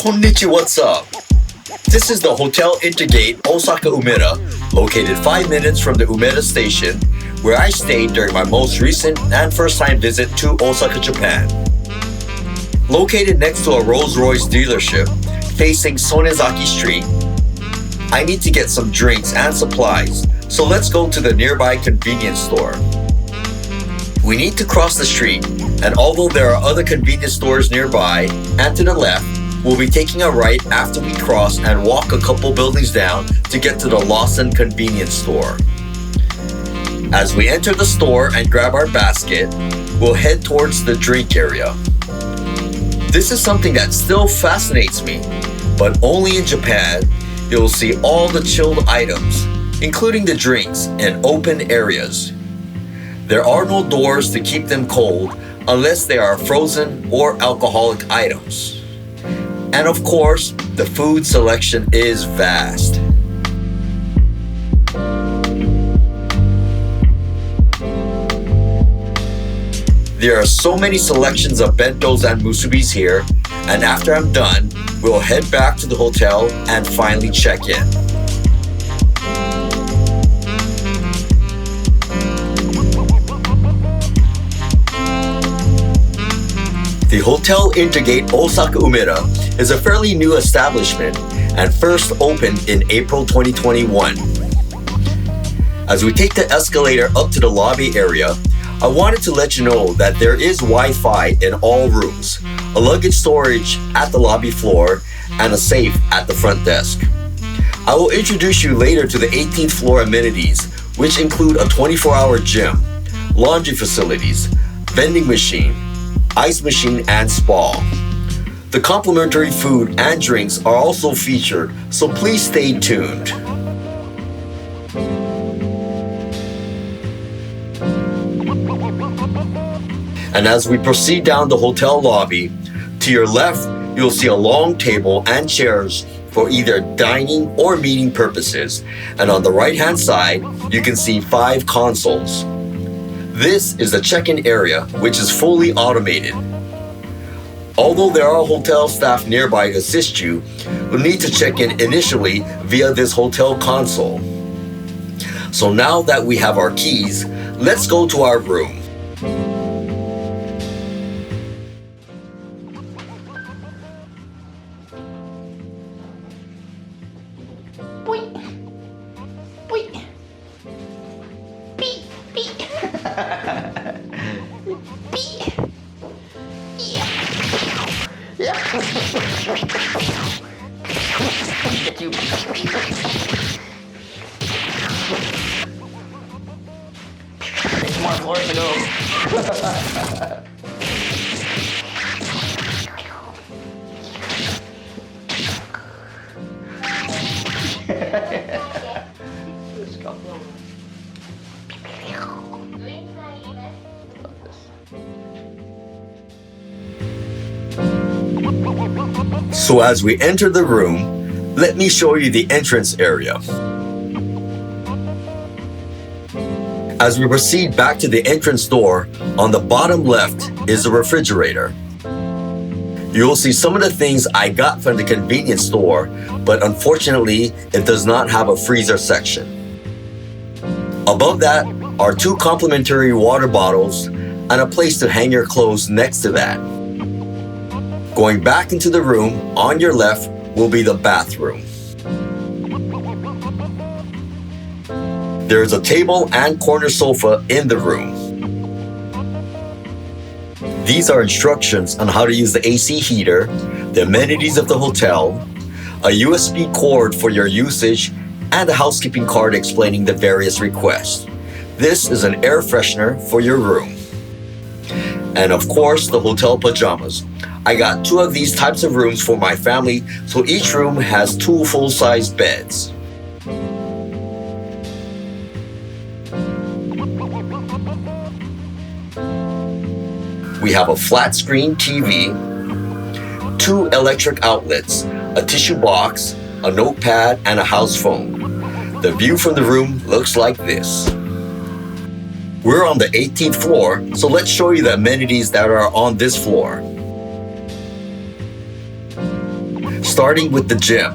Konnichiwa, what's up? This is the Hotel Intergate Osaka Umeda, located 5 minutes from the Umeda station, where I stayed during my most recent and first-time visit to Osaka, Japan. Located next to a Rolls-Royce dealership, facing Sonezaki Street, I need to get some drinks and supplies, so let's go to the nearby convenience store. We need to cross the street, and although there are other convenience stores nearby and to the left, we'll be taking a right after we cross and walk a couple buildings down to get to the Lawson convenience store. As we enter the store and grab our basket, we'll head towards the drink area. This is something that still fascinates me, but only in Japan, you'll see all the chilled items, including the drinks, in open areas. There are no doors to keep them cold unless they are frozen or alcoholic items. And of course, the food selection is vast. There are so many selections of bentos and musubis here, and after I'm done, we'll head back to the hotel and finally check in. The Hotel Intergate Osaka Umeda is a fairly new establishment and first opened in April 2021. As we take the escalator up to the lobby area, I wanted to let you know that there is Wi-Fi in all rooms, a luggage storage at the lobby floor, and a safe at the front desk. I will introduce you later to the 18th floor amenities, which include a 24-hour gym, laundry facilities, vending machine, ice machine, and spa. The complimentary food and drinks are also featured, so please stay tuned. And as we proceed down the hotel lobby, to your left, you'll see a long table and chairs for either dining or meeting purposes. And on the right-hand side, you can see 5 consoles. This is the check-in area, which is fully automated. Although there are hotel staff nearby to assist you, you'll need to check in initially via this hotel console. So now that we have our keys, let's go to our room. There's more floors to go. Let's go. So as we enter the room, let me show you the entrance area. As we proceed back to the entrance door, on the bottom left is a refrigerator. You'll see some of the things I got from the convenience store, but unfortunately, it does not have a freezer section. Above that are 2 complimentary water bottles and a place to hang your clothes next to that. Going back into the room, on your left will be the bathroom. There is a table and corner sofa in the room. These are instructions on how to use the AC heater, the amenities of the hotel, a USB cord for your usage, and a housekeeping card explaining the various requests. This is an air freshener for your room. And of course, the hotel pajamas. I got 2 of these types of rooms for my family, so each room has 2 full-size beds. We have a flat-screen TV, 2 electric outlets, a tissue box, a notepad, and a house phone. The view from the room looks like this. We're on the 18th floor, so let's show you the amenities that are on this floor. Starting with the gym.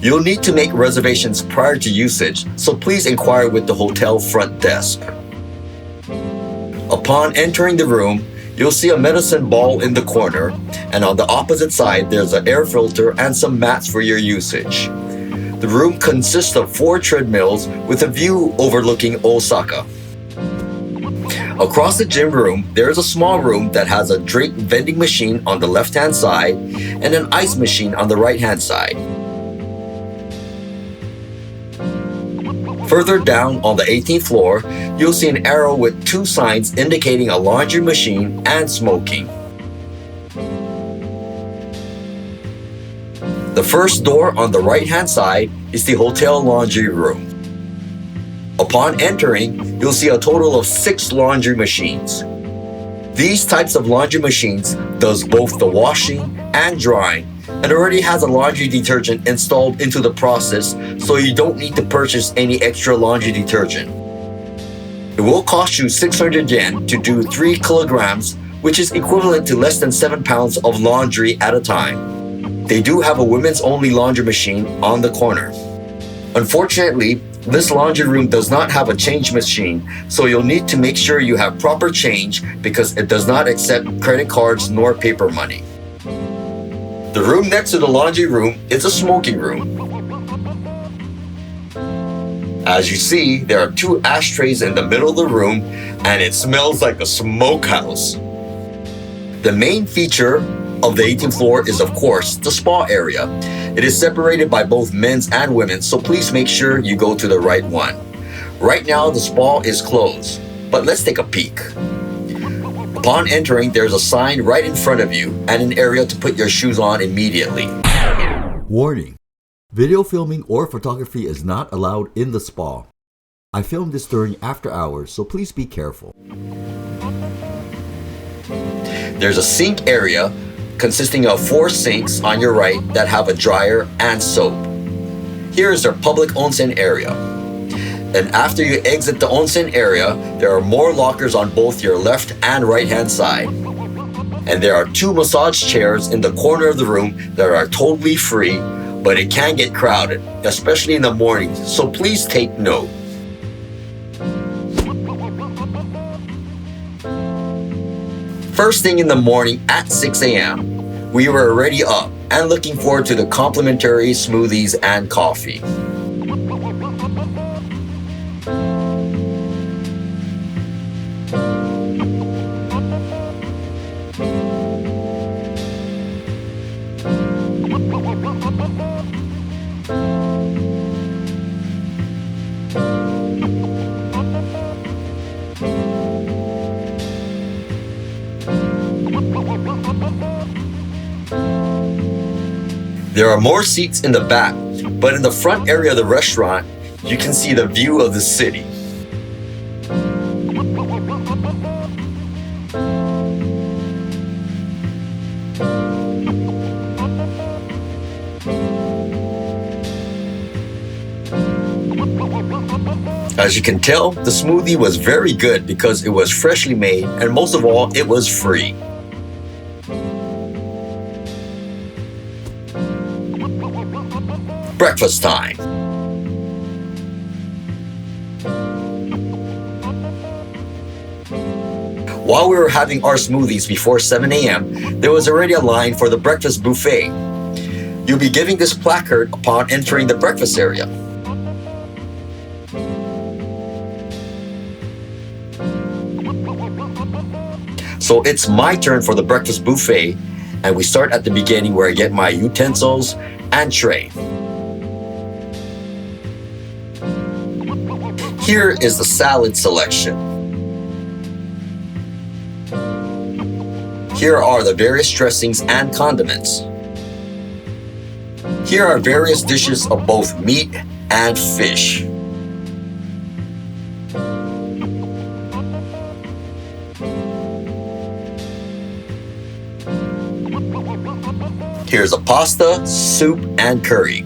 You'll need to make reservations prior to usage, so please inquire with the hotel front desk. Upon entering the room, you'll see a medicine ball in the corner, and on the opposite side, there's an air filter and some mats for your usage. The room consists of 4 treadmills with a view overlooking Osaka. Across the gym room, there is a small room that has a drink vending machine on the left-hand side and an ice machine on the right-hand side. Further down on the 18th floor, you'll see an arrow with 2 signs indicating a laundry machine and smoking. The first door on the right-hand side is the hotel laundry room. Upon entering, you'll see a total of 6 laundry machines. These types of laundry machines does both the washing and drying, and already has a laundry detergent installed into the process, so you don't need to purchase any extra laundry detergent. It will cost you 600 yen to do 3 kilograms, which is equivalent to less than 7 pounds of laundry at a time. They do have a women's only laundry machine on the corner. Unfortunately, this laundry room does not have a change machine, so you'll need to make sure you have proper change because it does not accept credit cards nor paper money. The room next to the laundry room is a smoking room. As you see, there are 2 ashtrays in the middle of the room, and it smells like a smokehouse. The main feature of the 18th floor is, of course, the spa area. It is separated by both men's and women's, so please make sure you go to the right one. Right now, the spa is closed, but let's take a peek. Upon entering, there's a sign right in front of you and an area to put your shoes on immediately. Warning: video filming or photography is not allowed in the spa. I filmed this during after hours, so please be careful. There's a sink area consisting of 4 sinks on your right that have a dryer and soap. Here is their public onsen area. And after you exit the onsen area, there are more lockers on both your left and right hand side. And there are 2 massage chairs in the corner of the room that are totally free, but it can get crowded, especially in the morning, so please take note. First thing in the morning at 6 a.m., we were already up and looking forward to the complimentary smoothies and coffee. There are more seats in the back, but in the front area of the restaurant, you can see the view of the city. As you can tell, the smoothie was very good because it was freshly made, and most of all, it was free. Breakfast time. While we were having our smoothies before 7 a.m., there was already a line for the breakfast buffet. You'll be giving this placard upon entering the breakfast area. So it's my turn for the breakfast buffet, and we start at the beginning where I get my utensils and tray. Here is the salad selection. Here are the various dressings and condiments. Here are various dishes of both meat and fish. Here's a pasta, soup, and curry.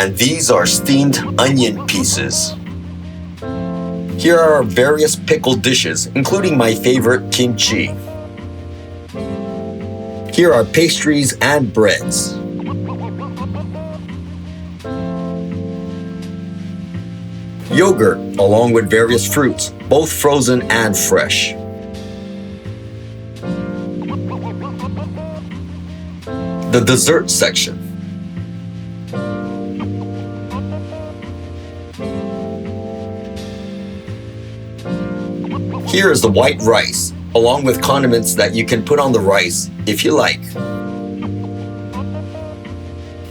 And these are steamed onion pieces. Here are various pickled dishes, including my favorite kimchi. Here are pastries and breads. Yogurt, along with various fruits, both frozen and fresh. The dessert section. Here is the white rice, along with condiments that you can put on the rice if you like.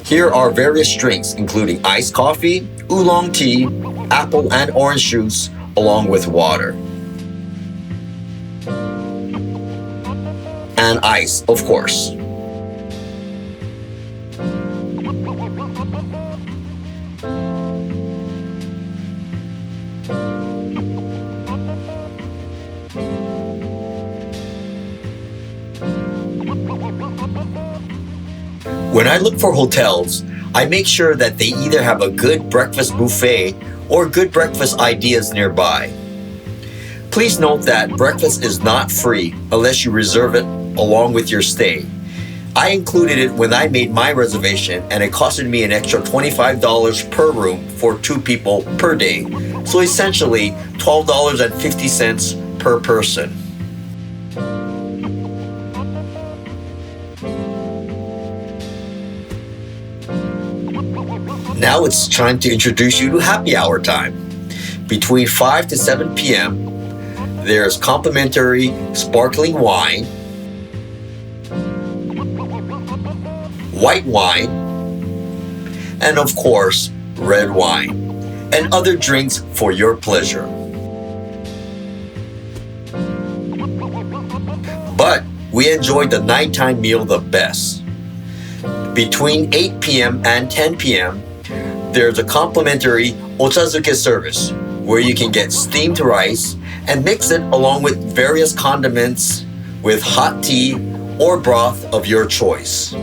Here are various drinks, including iced coffee, oolong tea, apple and orange juice, along with water. And ice, of course. When I look for hotels, I make sure that they either have a good breakfast buffet or good breakfast ideas nearby. Please note that breakfast is not free unless you reserve it along with your stay. I included it when I made my reservation and it costed me an extra $25 per room for 2 people per day. So essentially $12.50 per person. Now it's time to introduce you to happy hour time. Between 5 to 7 p.m., there's complimentary sparkling wine, white wine, and of course, red wine, and other drinks for your pleasure. But we enjoyed the nighttime meal the best. Between 8 p.m. and 10 p.m., there's a complimentary ochazuke service where you can get steamed rice and mix it along with various condiments with hot tea or broth of your choice.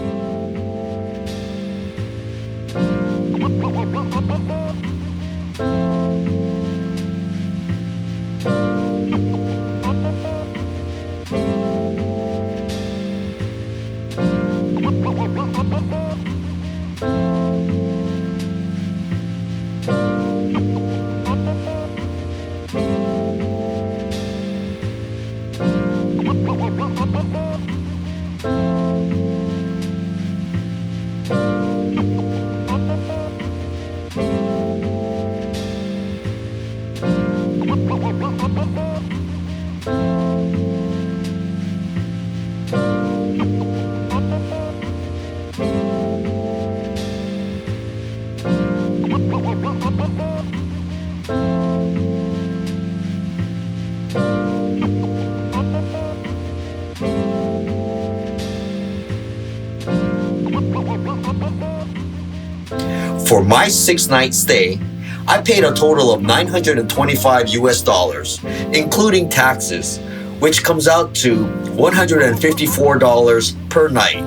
For my 6-night stay, I paid a total of $925 including taxes, which comes out to $154 per night.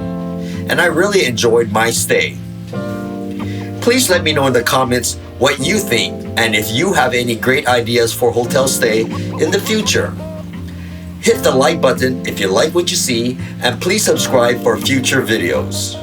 And I really enjoyed my stay. Please let me know in the comments what you think and if you have any great ideas for hotel stay in the future. Hit the like button if you like what you see, and please subscribe for future videos.